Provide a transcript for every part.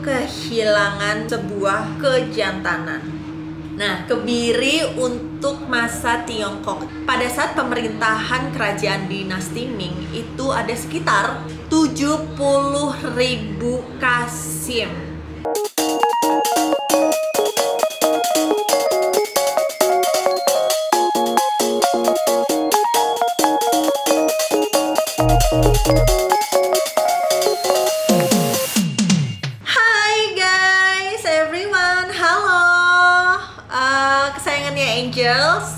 kehilangan sebuah kejantanan. Nah, Kebiri untuk masa Tiongkok pada saat pemerintahan kerajaan dinasti Ming itu ada sekitar 70.000 Qasim.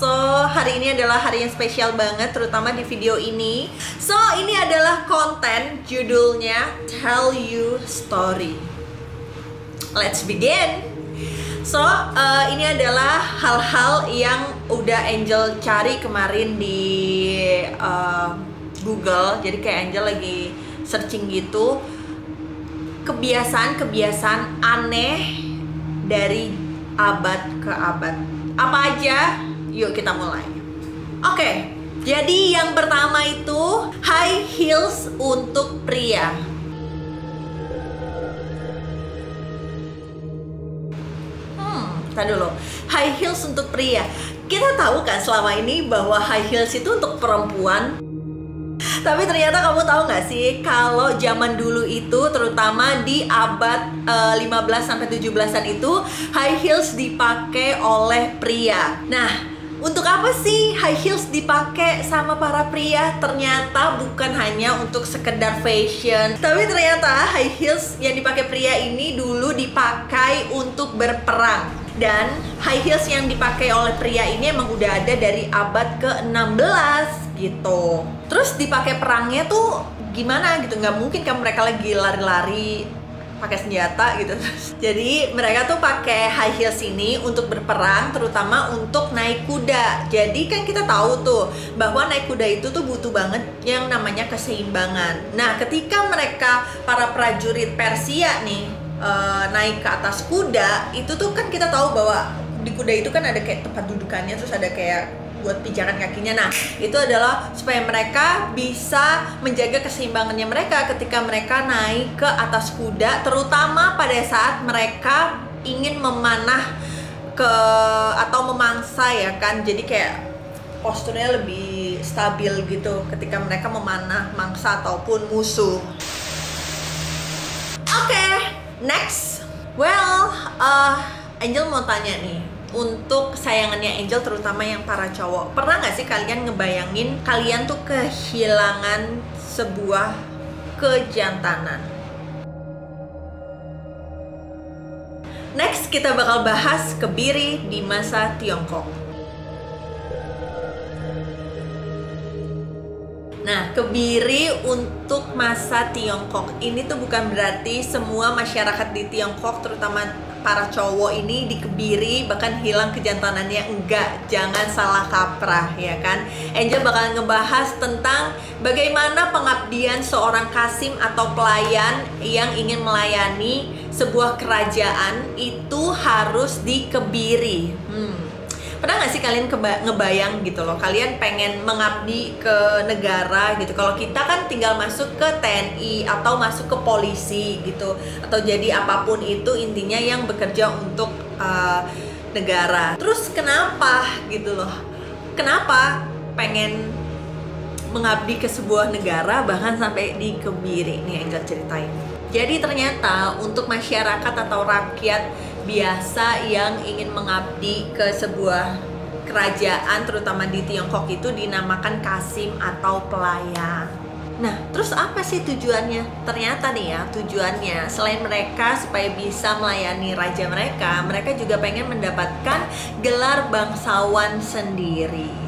So, hari ini adalah hari yang spesial banget, terutama di video ini. So, ini adalah konten judulnya Tell You Story. Let's begin. So, ini adalah hal-hal yang udah Angel cari kemarin di Google. Jadi kayak Angel lagi searching gitu, kebiasaan-kebiasaan aneh dari abad ke abad. Apa aja? Yuk kita mulai. Oke, jadi yang pertama itu high heels untuk pria. Tadi dulu, high heels untuk pria. Kita tahu kan selama ini bahwa high heels itu untuk perempuan. Tapi ternyata kamu tahu nggak sih kalau zaman dulu itu, terutama di abad 15-17an itu, high heels dipakai oleh pria. Nah, untuk apa sih high heels dipakai sama para pria? Ternyata bukan hanya untuk sekedar fashion, tapi ternyata high heels yang dipakai pria ini dulu dipakai untuk berperang. Dan high heels yang dipakai oleh pria ini emang udah ada dari abad ke-16 gitu. Terus dipakai perangnya tuh gimana gitu, nggak mungkin kan mereka lagi lari-lari pakai senjata gitu. Jadi mereka tuh pakai high heels ini untuk berperang, terutama untuk naik kuda. Jadi kan kita tahu tuh bahwa naik kuda itu tuh butuh banget yang namanya keseimbangan. Nah, ketika mereka para prajurit Persia nih naik ke atas kuda, itu tuh kan kita tahu bahwa di kuda itu kan ada kayak tempat dudukannya, terus ada kayak buat pijakan kakinya. Nah, itu adalah supaya mereka bisa menjaga keseimbangannya mereka ketika mereka naik ke atas kuda, terutama pada saat mereka ingin memanah atau memangsa ya kan. Jadi kayak posturnya lebih stabil gitu ketika mereka memanah mangsa ataupun musuh. Oke, next. Well, Angel mau tanya nih, untuk kesayangannya Angel, terutama yang para cowok, pernah gak sih kalian ngebayangin kalian tuh kehilangan sebuah kejantanan? Next, kita bakal bahas Kebiri di masa Tiongkok. Nah, Kebiri untuk masa Tiongkok ini tuh bukan berarti semua masyarakat di Tiongkok, terutama para cowok ini dikebiri bahkan hilang kejantanannya. Enggak, jangan salah kaprah ya kan. Angel bakal ngebahas tentang bagaimana pengabdian seorang Qasim atau pelayan yang ingin melayani sebuah kerajaan itu harus dikebiri. Pernah gak sih kalian ngebayang gitu loh, kalian pengen mengabdi ke negara gitu. Kalau kita kan tinggal masuk ke TNI atau masuk ke polisi gitu, atau jadi apapun itu, intinya yang bekerja untuk negara. Terus kenapa gitu loh, kenapa pengen mengabdi ke sebuah negara bahkan sampai dikebiri? Nih Angel ceritain. Jadi ternyata untuk masyarakat atau rakyat biasa yang ingin mengabdi ke sebuah kerajaan, terutama di Tiongkok, itu dinamakan Qasim atau pelayan. Nah, terus apa sih tujuannya? Ternyata nih ya, tujuannya selain mereka supaya bisa melayani raja mereka, mereka juga pengen mendapatkan gelar bangsawan sendiri.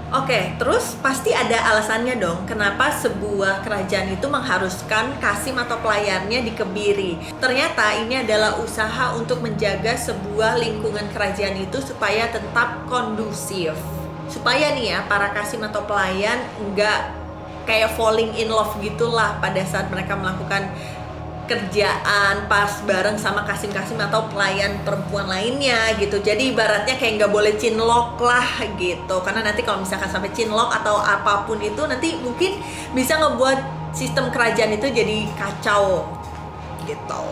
Oke, terus pasti ada alasannya dong kenapa sebuah kerajaan itu mengharuskan Qasim atau pelayannya dikebiri. Ternyata ini adalah usaha untuk menjaga sebuah lingkungan kerajaan itu supaya tetap kondusif. Supaya nih ya, para Qasim atau pelayan nggak kayak falling in love gitulah pada saat mereka melakukan kerjaan pas bareng sama Qasim-Qasim atau pelayan perempuan lainnya gitu. Jadi ibaratnya kayak nggak boleh cinlok lah gitu, karena nanti kalau misalkan sampai cinlok atau apapun itu, nanti mungkin bisa ngebuat sistem kerajaan itu jadi kacau gitu.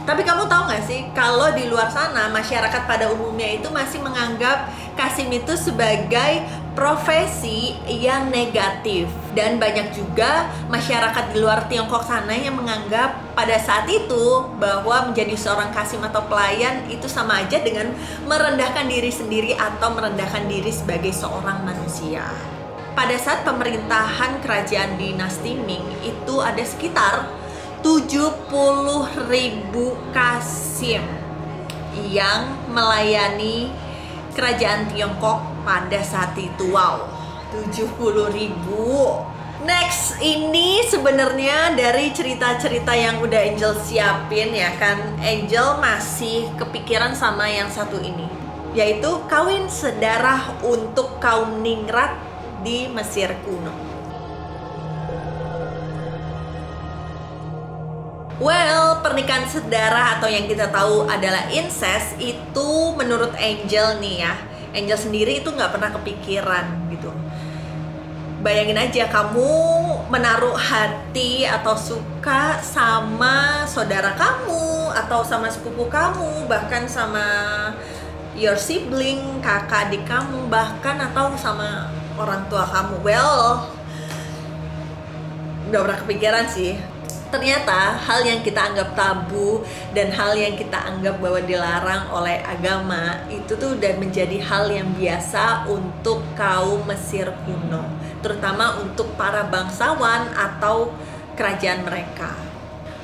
Tapi kamu tahu nggak sih, kalau di luar sana masyarakat pada umumnya itu masih menganggap Kasim itu sebagai profesi yang negatif. Dan banyak juga masyarakat di luar Tiongkok sana yang menganggap pada saat itu bahwa menjadi seorang Kasim atau pelayan itu sama aja dengan merendahkan diri sendiri atau merendahkan diri sebagai seorang manusia. Pada saat pemerintahan kerajaan dinasti Ming itu ada sekitar 70.000 Kasim yang melayani kerajaan Tiongkok pada saat itu. Wow, 70.000. Next, ini sebenarnya dari cerita-cerita yang udah Angel siapin ya kan. Angel masih kepikiran sama yang satu ini, yaitu kawin sedarah untuk kaum ningrat di Mesir kuno. Well, pernikahan sedarah atau yang kita tahu adalah incest itu menurut Angel nih ya, Angel sendiri itu nggak pernah kepikiran gitu. Bayangin aja kamu menaruh hati atau suka sama saudara kamu atau sama sepupu kamu, bahkan sama your sibling, kakak adik kamu, bahkan atau sama orang tua kamu. Well, nggak pernah kepikiran sih. Ternyata hal yang kita anggap tabu dan hal yang kita anggap bahwa dilarang oleh agama itu tuh udah menjadi hal yang biasa untuk kaum Mesir kuno, terutama untuk para bangsawan atau kerajaan mereka.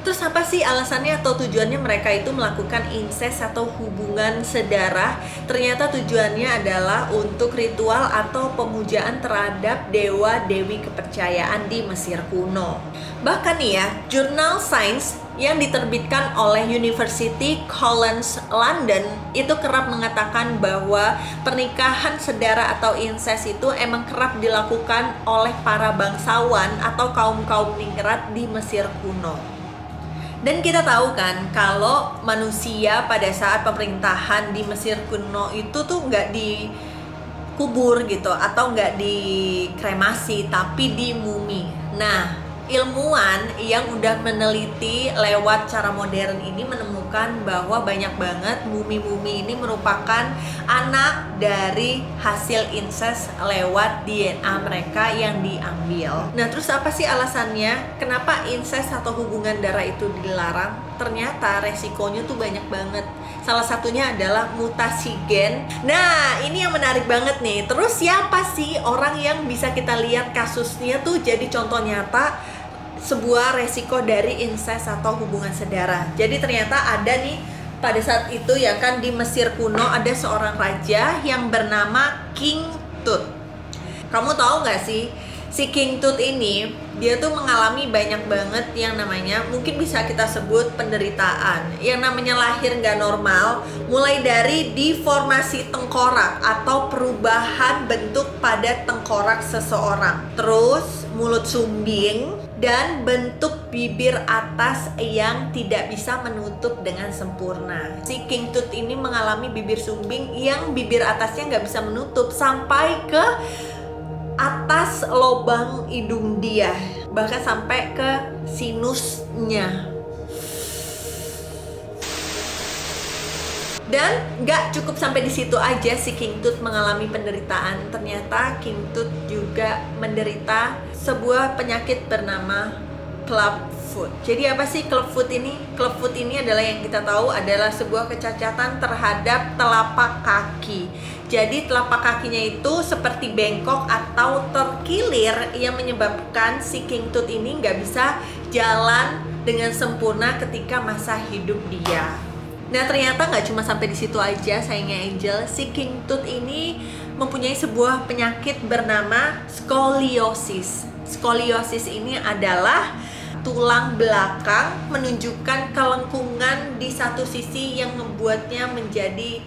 Terus apa sih alasannya atau tujuannya mereka itu melakukan incest atau hubungan sedarah? Ternyata tujuannya adalah untuk ritual atau pemujaan terhadap dewa-dewi kepercayaan di Mesir kuno. Bahkan nih ya, jurnal Science yang diterbitkan oleh University College London itu kerap mengatakan bahwa pernikahan sedara atau incest itu emang kerap dilakukan oleh para bangsawan atau kaum-kaum ningrat di Mesir kuno. Dan kita tahu kan kalau manusia pada saat pemerintahan di Mesir kuno itu tuh nggak dikubur gitu atau nggak dikremasi, tapi dimumi. Nah, ilmuwan yang udah meneliti lewat cara modern ini menemukan bahwa banyak banget mumi-mumi ini merupakan anak dari hasil incest lewat DNA mereka yang diambil. Nah, terus apa sih alasannya kenapa incest atau hubungan darah itu dilarang? Ternyata resikonya tuh banyak banget. Salah satunya adalah mutasi gen. Nah, ini yang menarik banget nih. Terus siapa sih orang yang bisa kita lihat kasusnya tuh jadi contoh nyata sebuah resiko dari incest atau hubungan sedara? Jadi ternyata ada nih pada saat itu ya kan, di Mesir kuno ada seorang raja yang bernama King Tut. Kamu tahu nggak sih, si King Tut ini dia tuh mengalami banyak banget yang namanya mungkin bisa kita sebut penderitaan, yang namanya lahir nggak normal, mulai dari deformasi tengkorak atau perubahan bentuk pada tengkorak seseorang, terus mulut sumbing, dan bentuk bibir atas yang tidak bisa menutup dengan sempurna. Si King Tut ini mengalami bibir sumbing yang bibir atasnya nggak bisa menutup sampai ke atas lubang hidung dia, bahkan sampai ke sinusnya. Dan nggak cukup sampai di situ aja si King Tut mengalami penderitaan. Ternyata King Tut juga menderita sebuah penyakit bernama clubfoot. Jadi apa sih clubfoot ini? Clubfoot ini adalah yang kita tahu adalah sebuah kecacatan terhadap telapak kaki. Jadi telapak kakinya itu seperti bengkok atau terkilir yang menyebabkan si King Tut ini nggak bisa jalan dengan sempurna ketika masa hidup dia. Nah, ternyata nggak cuma sampai di situ aja sayangnya Angel. Si King Tut ini mempunyai sebuah penyakit bernama skoliosis. Skoliosis ini adalah tulang belakang menunjukkan kelengkungan di satu sisi yang membuatnya menjadi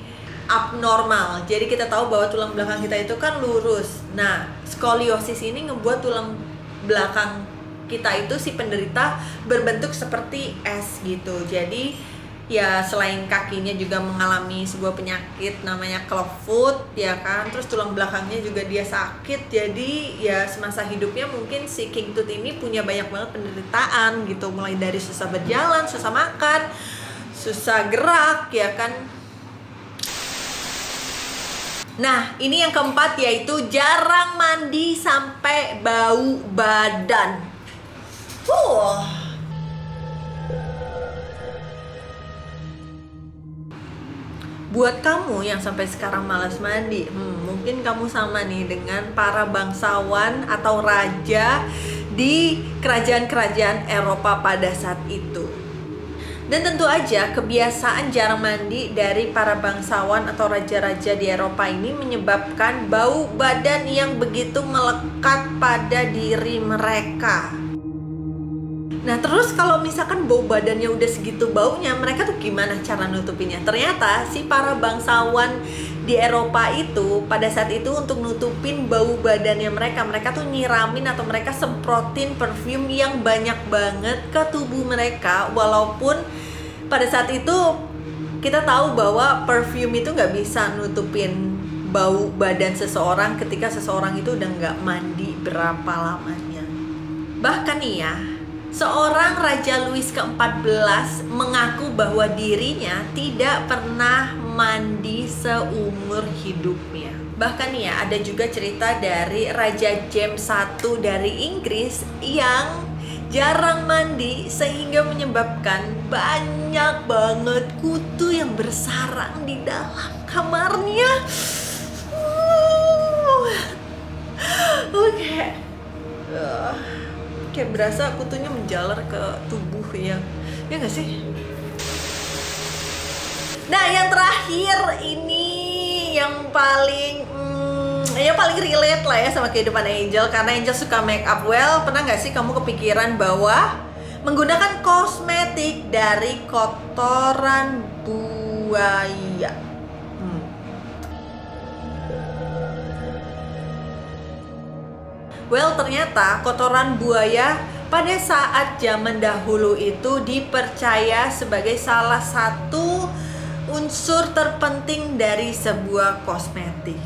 abnormal. Jadi kita tahu bahwa tulang belakang kita itu kan lurus. Nah, skoliosis ini ngebuat tulang belakang kita itu si penderita berbentuk seperti S gitu. Jadi ya selain kakinya juga mengalami sebuah penyakit namanya clubfoot ya kan, terus tulang belakangnya juga dia sakit. Jadi ya semasa hidupnya mungkin si King Tut ini punya banyak banget penderitaan gitu, mulai dari susah berjalan, susah makan, susah gerak ya kan. Nah, ini yang keempat yaitu jarang mandi sampai bau badan. Buat kamu yang sampai sekarang malas mandi, mungkin kamu sama nih dengan para bangsawan atau raja di kerajaan-kerajaan Eropa pada saat itu. Dan tentu aja kebiasaan jarang mandi dari para bangsawan atau raja-raja di Eropa ini menyebabkan bau badan yang begitu melekat pada diri mereka. Nah terus kalau misalkan bau badannya udah segitu baunya, mereka tuh gimana cara nutupinnya? Ternyata si para bangsawan di Eropa itu pada saat itu untuk nutupin bau badannya mereka tuh nyiramin atau mereka semprotin parfum yang banyak banget ke tubuh mereka. Walaupun pada saat itu kita tahu bahwa parfum itu nggak bisa nutupin bau badan seseorang ketika seseorang itu udah nggak mandi berapa lamanya. Bahkan nih ya, seorang Raja Louis ke-14 mengaku bahwa dirinya tidak pernah mandi seumur hidupnya. Bahkan ya, ada juga cerita dari Raja James I dari Inggris yang jarang mandi sehingga menyebabkan banyak banget kutu yang bersarang di dalam kamarnya. Kayak berasa kutunya menjalar ke tubuh ya nggak sih? Nah yang terakhir ini yang paling relate lah ya sama kehidupan Angel, karena Angel suka make up. Pernah nggak sih kamu kepikiran bahwa menggunakan kosmetik dari kotoran buaya? Ternyata kotoran buaya pada saat zaman dahulu itu dipercaya sebagai salah satu unsur terpenting dari sebuah kosmetik.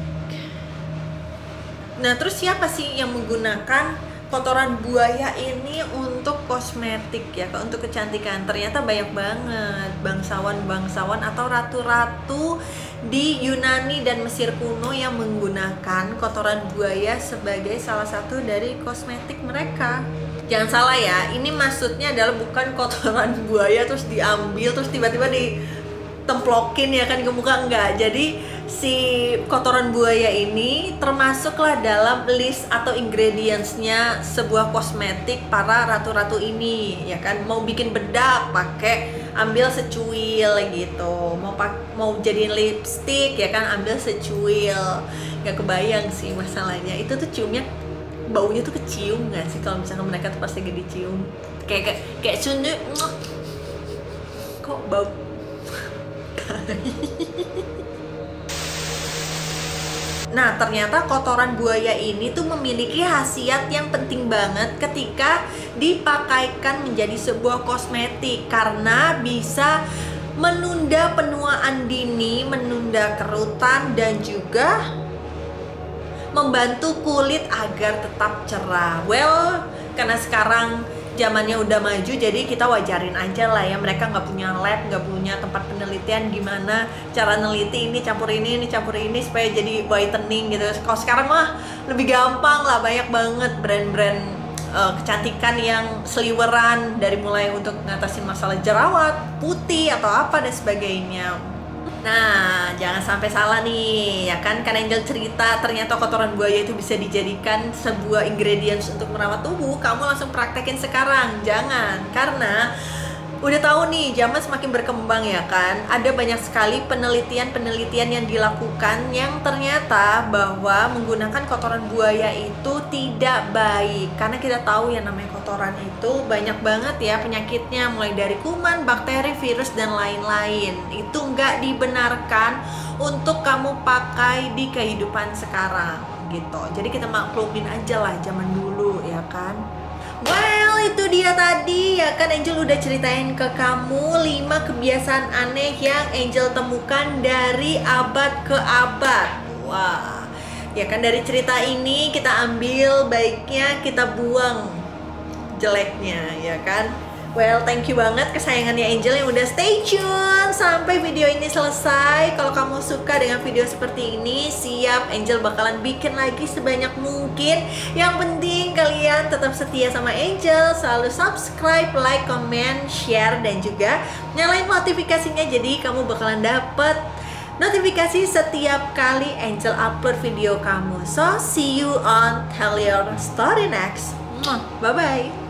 Nah, terus siapa sih yang menggunakan kotoran buaya ini untuk kosmetik ya, untuk kecantikan? Ternyata banyak banget bangsawan-bangsawan atau ratu-ratu di Yunani dan Mesir kuno yang menggunakan kotoran buaya sebagai salah satu dari kosmetik mereka. Jangan salah ya, ini maksudnya adalah bukan kotoran buaya terus diambil terus tiba-tiba ditemplokin ya kan ke muka, enggak. Jadi si kotoran buaya ini termasuklah dalam list atau ingredientsnya sebuah kosmetik para ratu-ratu ini ya kan. Mau bikin bedak pakai ambil secuil gitu, mau jadiin lipstick ya kan ambil secuil. Gak kebayang sih masalahnya itu tuh ciumnya, baunya tuh kecium nggak sih kalau misalkan mereka tuh pasti gede cium kayak sunyi kok bau. Nah, ternyata kotoran buaya ini tuh memiliki khasiat yang penting banget ketika dipakaikan menjadi sebuah kosmetik, karena bisa menunda penuaan dini, menunda kerutan, dan juga membantu kulit agar tetap cerah. Karena sekarang zamannya udah maju, jadi kita wajarin aja lah ya, mereka nggak punya lab, nggak punya tempat penelitian gimana cara neliti ini campur ini campur ini supaya jadi whitening gitu. Kalau sekarang mah lebih gampang lah, banyak banget brand-brand kecantikan yang seliweran, dari mulai untuk ngatasin masalah jerawat, putih atau apa dan sebagainya. Nah, jangan sampai salah nih, ya kan Angel cerita ternyata kotoran buaya itu bisa dijadikan sebuah ingredients untuk merawat tubuh. Kamu langsung praktekin sekarang, jangan. Karena udah tahu nih, zaman semakin berkembang ya kan. Ada banyak sekali penelitian-penelitian yang dilakukan yang ternyata bahwa menggunakan kotoran buaya itu tidak baik. Karena kita tahu yang namanya kotoran itu banyak banget ya penyakitnya, mulai dari kuman, bakteri, virus, dan lain-lain. Itu nggak dibenarkan untuk kamu pakai di kehidupan sekarang gitu. Jadi kita maklumin aja lah zaman dulu ya kan. Itu dia tadi ya kan, Angel udah ceritain ke kamu 5 kebiasaan aneh yang Angel temukan dari abad ke abad. Wah, ya kan dari cerita ini kita ambil baiknya, kita buang jeleknya ya kan. Well, thank you banget kesayangannya Angel yang udah stay tune sampai video ini selesai. Kalau kamu suka dengan video seperti ini, siap, Angel bakalan bikin lagi sebanyak mungkin. Yang penting kalian tetap setia sama Angel, selalu subscribe, like, comment, share, dan juga nyalain notifikasinya, jadi kamu bakalan dapet notifikasi setiap kali Angel upload video kamu. So, see you on Tell Your Story next. Bye-bye.